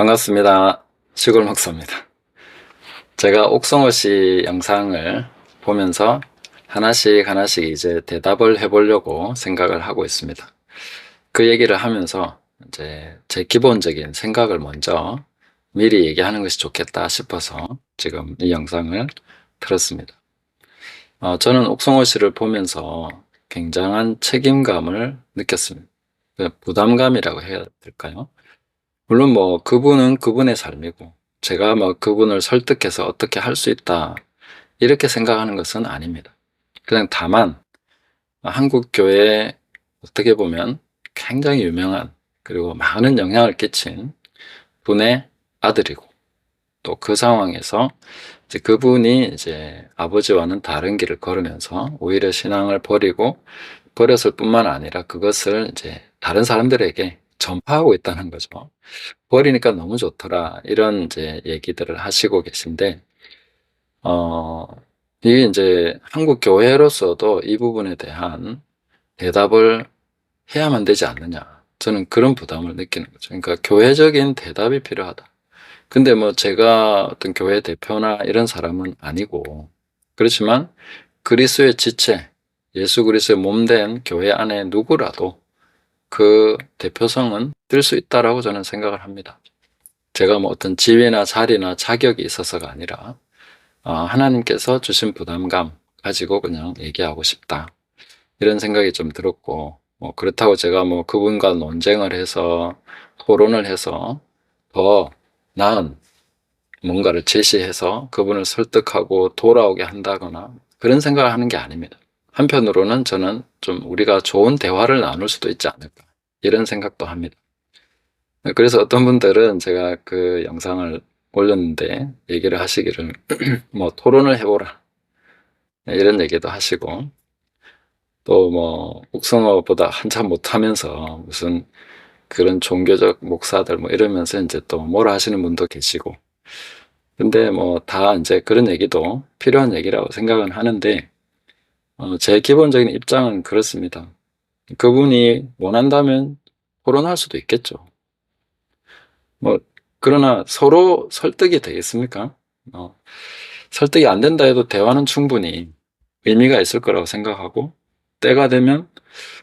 반갑습니다. 시골 목사입니다. 제가 옥성호 씨 영상을 보면서 하나씩 하나씩 이제 대답을 해보려고 생각을 하고 있습니다. 그 얘기를 하면서 이제 제 기본적인 생각을 먼저 미리 얘기하는 것이 좋겠다 싶어서 지금 이 영상을 틀었습니다. 저는 옥성호 씨를 보면서 굉장한 책임감을 느꼈습니다. 부담감이라고 해야 될까요? 물론 뭐 그분은 그분의 삶이고 제가 뭐 그분을 설득해서 어떻게 할 수 있다 이렇게 생각하는 것은 아닙니다. 그냥 다만 한국 교회에 어떻게 보면 굉장히 유명한 그리고 많은 영향을 끼친 분의 아들이고 또 그 상황에서 이제 그분이 이제 아버지와는 다른 길을 걸으면서 오히려 신앙을 버렸을 뿐만 아니라 그것을 이제 다른 사람들에게 전파하고 있다는 거죠. 버리니까 너무 좋더라. 이런 이제 얘기들을 하시고 계신데, 어, 이게 이제 한국 교회로서도 이 부분에 대한 대답을 해야만 되지 않느냐. 저는 그런 부담을 느끼는 거죠. 그러니까 교회적인 대답이 필요하다. 근데 뭐 제가 어떤 교회 대표나 이런 사람은 아니고, 그렇지만 그리스도의 지체, 예수 그리스도의 몸된 교회 안에 누구라도 그 대표성은 뜰 수 있다라고 저는 생각을 합니다. 제가 뭐 어떤 지위나 자리나 자격이 있어서가 아니라 하나님께서 주신 부담감 가지고 그냥 얘기하고 싶다. 이런 생각이 좀 들었고, 뭐 그렇다고 제가 뭐 그분과 논쟁을 해서 토론을 해서 더 나은 뭔가를 제시해서 그분을 설득하고 돌아오게 한다거나 그런 생각을 하는 게 아닙니다. 한편으로는 저는 좀 우리가 좋은 대화를 나눌 수도 있지 않을까 이런 생각도 합니다. 그래서 어떤 분들은 제가 그 영상을 올렸는데 얘기를 하시기를 뭐 토론을 해보라 이런 얘기도 하시고 또 뭐 옥성어보다 한참 못하면서 무슨 그런 종교적 목사들 뭐 이러면서 이제 또 뭐라 하시는 분도 계시고 근데 뭐 다 이제 그런 얘기도 필요한 얘기라고 생각은 하는데 제 기본적인 입장은 그렇습니다. 그분이 원한다면 토론할 수도 있겠죠. 뭐 그러나 서로 설득이 되겠습니까? 설득이 안 된다 해도 대화는 충분히 의미가 있을 거라고 생각하고 때가 되면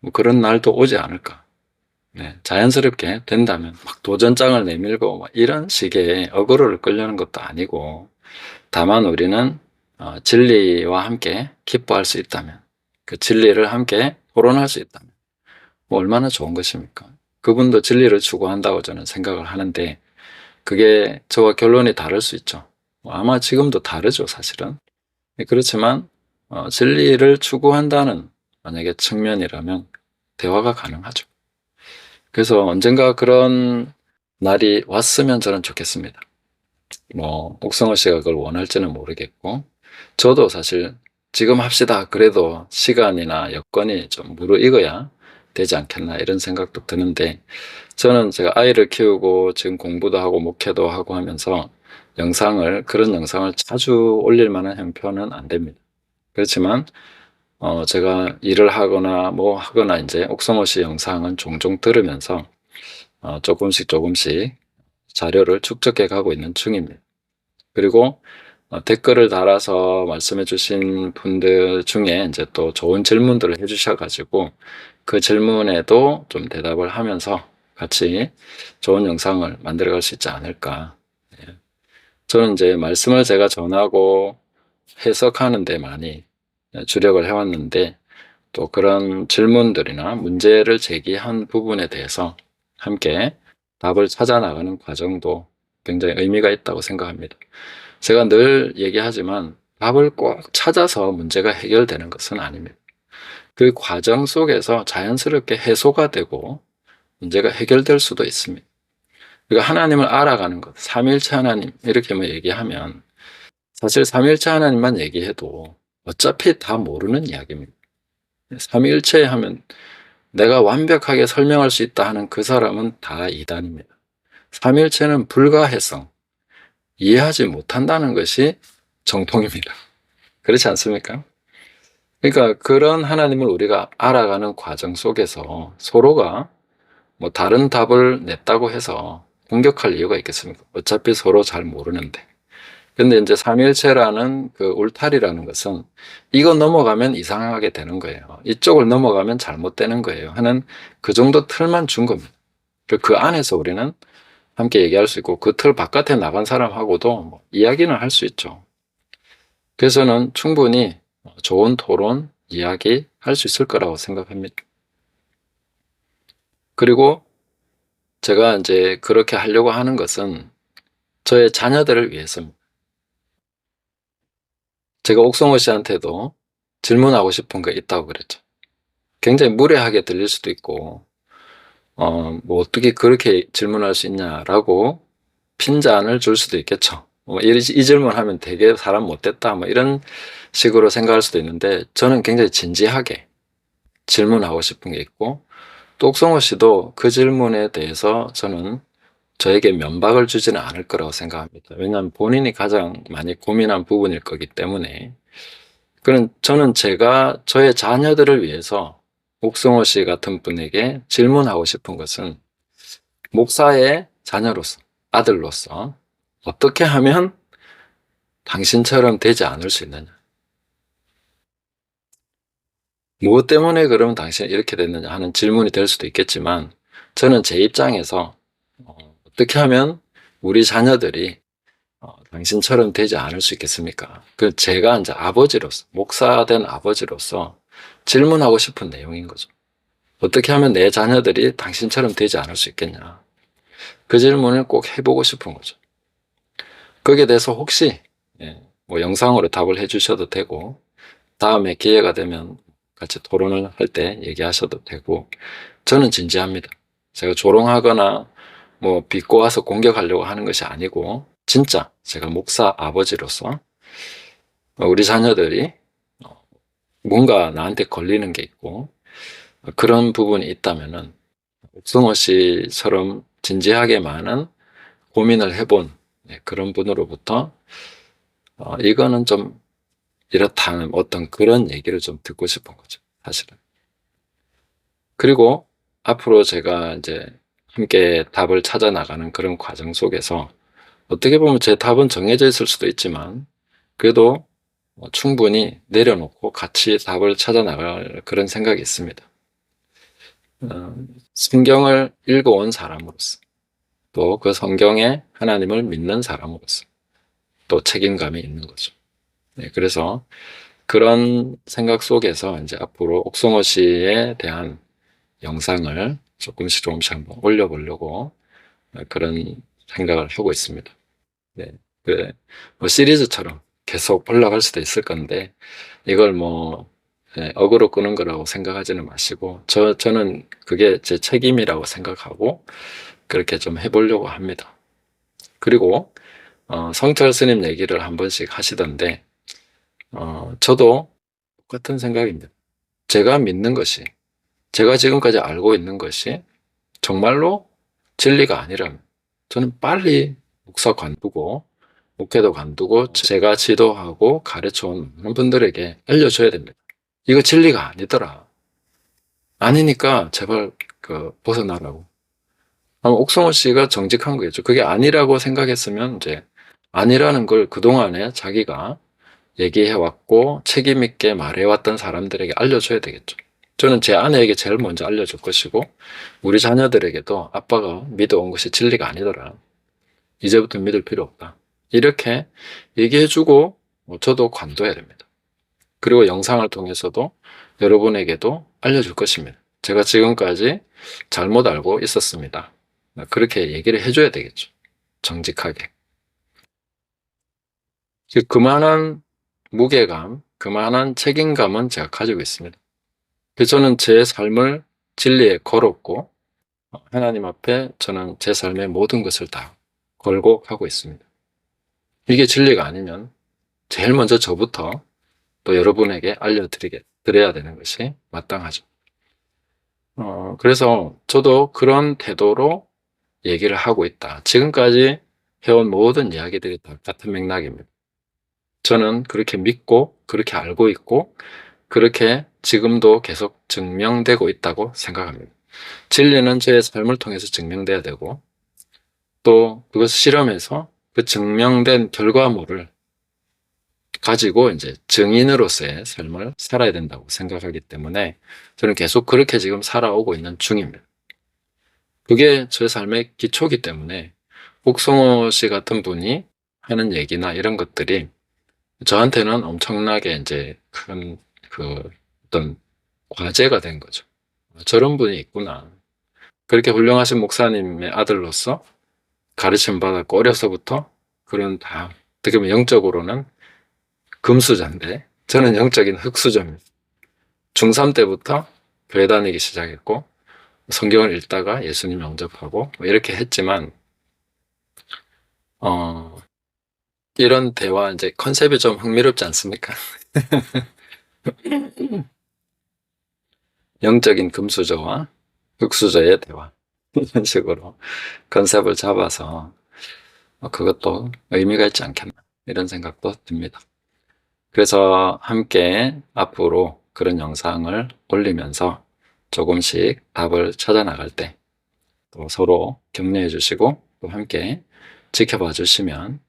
뭐 그런 날도 오지 않을까. 네, 자연스럽게 된다면 막 도전장을 내밀고 막 이런 식의 어그로를 끌려는 것도 아니고 다만 우리는 진리와 함께 기뻐할 수 있다면 그 진리를 함께 토론할 수 있다면 뭐 얼마나 좋은 것입니까? 그분도 진리를 추구한다고 저는 생각을 하는데 그게 저와 결론이 다를 수 있죠. 아마 지금도 다르죠, 사실은. 그렇지만 진리를 추구한다는 만약에 측면이라면 대화가 가능하죠. 그래서 언젠가 그런 날이 왔으면 저는 좋겠습니다. 뭐 옥성호 씨가 그걸 원할지는 모르겠고 저도 사실 지금 합시다 그래도 시간이나 여건이 좀 무르익어야 되지 않겠나 이런 생각도 드는데 저는 제가 아이를 키우고 지금 공부도 하고 목회도 하고 하면서 그런 영상을 자주 올릴 만한 형편은 안 됩니다. 그렇지만 제가 일을 하거나 뭐 하거나 이제 옥성호 씨 영상은 종종 들으면서 조금씩 자료를 축적해 가고 있는 중입니다. 그리고 댓글을 달아서 말씀해 주신 분들 중에 이제 또 좋은 질문들을 해 주셔가지고 그 질문에도 좀 대답을 하면서 같이 좋은 영상을 만들어 갈 수 있지 않을까. 예. 저는 이제 말씀을 제가 전하고 해석하는 데 많이 주력을 해왔는데 또 그런 질문들이나 문제를 제기한 부분에 대해서 함께 답을 찾아 나가는 과정도 굉장히 의미가 있다고 생각합니다. 제가 늘 얘기하지만 답을 꼭 찾아서 문제가 해결되는 것은 아닙니다. 그 과정 속에서 자연스럽게 해소가 되고 문제가 해결될 수도 있습니다. 그러니까 하나님을 알아가는 것, 삼위일체 하나님 이렇게 뭐 얘기하면 사실 삼위일체 하나님만 얘기해도 어차피 다 모르는 이야기입니다. 삼위일체 하면 내가 완벽하게 설명할 수 있다 하는 그 사람은 다 이단입니다. 삼위일체는 불가해성, 이해하지 못한다는 것이 정통입니다. 그렇지 않습니까? 그러니까 그런 하나님을 우리가 알아가는 과정 속에서 서로가 뭐 다른 답을 냈다고 해서 공격할 이유가 있겠습니까? 어차피 서로 잘 모르는데. 근데 이제 삼일체라는 그 울타리라는 것은 이거 넘어가면 이상하게 되는 거예요. 이쪽을 넘어가면 잘못되는 거예요. 하는 그 정도 틀만 준 겁니다. 그 안에서 우리는 함께 얘기할 수 있고 그 틀 바깥에 나간 사람하고도 뭐 이야기는 할 수 있죠. 그래서는 충분히 좋은 토론, 이야기 할 수 있을 거라고 생각합니다. 그리고 제가 이제 그렇게 하려고 하는 것은 저의 자녀들을 위해서입니다. 제가 옥성호 씨한테도 질문하고 싶은 거 있다고 그랬죠. 굉장히 무례하게 들릴 수도 있고, 뭐 어떻게 그렇게 질문할 수 있냐라고 핀잔을 줄 수도 있겠죠. 이 질문하면 되게 사람 못됐다, 뭐 이런 식으로 생각할 수도 있는데, 저는 굉장히 진지하게 질문하고 싶은 게 있고, 또 옥성호 씨도 그 질문에 대해서 저는 저에게 면박을 주지는 않을 거라고 생각합니다. 왜냐하면 본인이 가장 많이 고민한 부분일 거기 때문에. 저는 제가 저의 자녀들을 위해서 옥성호 씨 같은 분에게 질문하고 싶은 것은 목사의 자녀로서, 아들로서 어떻게 하면 당신처럼 되지 않을 수 있느냐? 무엇 때문에 그러면 당신이 이렇게 됐느냐 하는 질문이 될 수도 있겠지만 저는 제 입장에서 어떻게 하면 우리 자녀들이 당신처럼 되지 않을 수 있겠습니까? 제가 이제 아버지로서, 목사된 아버지로서 질문하고 싶은 내용인 거죠. 어떻게 하면 내 자녀들이 당신처럼 되지 않을 수 있겠냐? 그 질문을 꼭 해보고 싶은 거죠. 거기에 대해서 혹시 뭐 영상으로 답을 해주셔도 되고 다음에 기회가 되면 같이 토론을 할 때 얘기하셔도 되고 저는 진지합니다. 제가 조롱하거나 뭐 비꼬아서 공격하려고 하는 것이 아니고 진짜 제가 목사 아버지로서 우리 자녀들이 뭔가 나한테 걸리는 게 있고 그런 부분이 있다면은 옥성호 씨처럼 진지하게 많은 고민을 해본 그런 분으로부터 이거는 좀 이렇다는 어떤 그런 얘기를 좀 듣고 싶은 거죠, 사실은. 그리고 앞으로 제가 이제 함께 답을 찾아 나가는 그런 과정 속에서 어떻게 보면 제 답은 정해져 있을 수도 있지만 그래도 충분히 내려놓고 같이 답을 찾아 나갈 그런 생각이 있습니다. 성경을 읽어온 사람으로서 또 그 성경에 하나님을 믿는 사람으로서 또 책임감이 있는 거죠. 그래서 그런 생각 속에서 이제 앞으로 옥성호 씨에 대한 영상을 조금씩 한번 올려보려고 그런 생각을 하고 있습니다. 네. 뭐 시리즈처럼 계속 올라갈 수도 있을 건데, 이걸 어그로 끄는 거라고 생각하지는 마시고, 저는 그게 제 책임이라고 생각하고, 그렇게 좀 해보려고 합니다. 그리고, 성철 스님 얘기를 한 번씩 하시던데, 저도 똑같은 생각입니다. 제가 믿는 것이, 제가 지금까지 알고 있는 것이 정말로 진리가 아니라면, 저는 빨리 목사 관두고, 목회도 관두고, 제가 지도하고 가르쳐온 많은 분들에게 알려줘야 됩니다. 이거 진리가 아니더라. 아니니까 제발 벗어나라고. 아마 옥성호 씨가 정직한 거겠죠. 그게 아니라고 생각했으면 이제 아니라는 걸 그동안에 자기가 얘기해왔고 책임있게 말해왔던 사람들에게 알려줘야 되겠죠. 저는 제 아내에게 제일 먼저 알려줄 것이고 우리 자녀들에게도 아빠가 믿어온 것이 진리가 아니더라. 이제부터 믿을 필요 없다. 이렇게 얘기해주고 저도 관둬야 됩니다. 그리고 영상을 통해서도 여러분에게도 알려줄 것입니다. 제가 지금까지 잘못 알고 있었습니다. 그렇게 얘기를 해줘야 되겠죠. 정직하게. 그만한 무게감, 그만한 책임감은 제가 가지고 있습니다. 그래서 저는 제 삶을 진리에 걸었고 하나님 앞에 저는 제 삶의 모든 것을 다 걸고 가고 있습니다. 이게 진리가 아니면 제일 먼저 저부터 또 여러분에게 알려드려야 되는 것이 마땅하죠. 그래서 저도 그런 태도로 얘기를 하고 있다. 지금까지 해온 모든 이야기들이 다 같은 맥락입니다. 저는 그렇게 믿고 그렇게 알고 있고 그렇게 지금도 계속 증명되고 있다고 생각합니다. 진리는 제 삶을 통해서 증명돼야 되고 또 그것을 실험해서 그 증명된 결과물을 가지고 이제 증인으로서의 삶을 살아야 된다고 생각하기 때문에 저는 계속 그렇게 지금 살아오고 있는 중입니다. 그게 제 삶의 기초이기 때문에 옥성호 씨 같은 분이 하는 얘기나 이런 것들이 저한테는 엄청나게 이제 큰 그 어떤 과제가 된 거죠. 저런 분이 있구나. 그렇게 훌륭하신 목사님의 아들로서 가르침 받았고 어려서부터 그런 다 어떻게 보면 영적으로는 금수저인데 저는 영적인 흙수저입니다. 중3 때부터 교회 다니기 시작했고 성경을 읽다가 예수님 영접하고 뭐 이렇게 했지만 이런 대화 이제 컨셉이 좀 흥미롭지 않습니까? 영적인 금수저와 흙수저의 대화 이런 식으로 컨셉을 잡아서 그것도 의미가 있지 않겠나 이런 생각도 듭니다. 그래서 함께 앞으로 그런 영상을 올리면서 조금씩 답을 찾아 나갈 때 또 서로 격려해 주시고 또 함께 지켜봐 주시면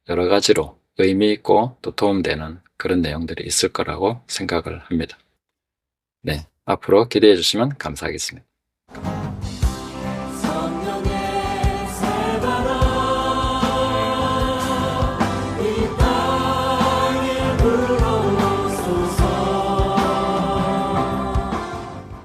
여러 가지로 의미 있고 또 도움되는 그런 내용들이 있을 거라고 생각을 합니다. 네, 앞으로 기대해 주시면 감사하겠습니다.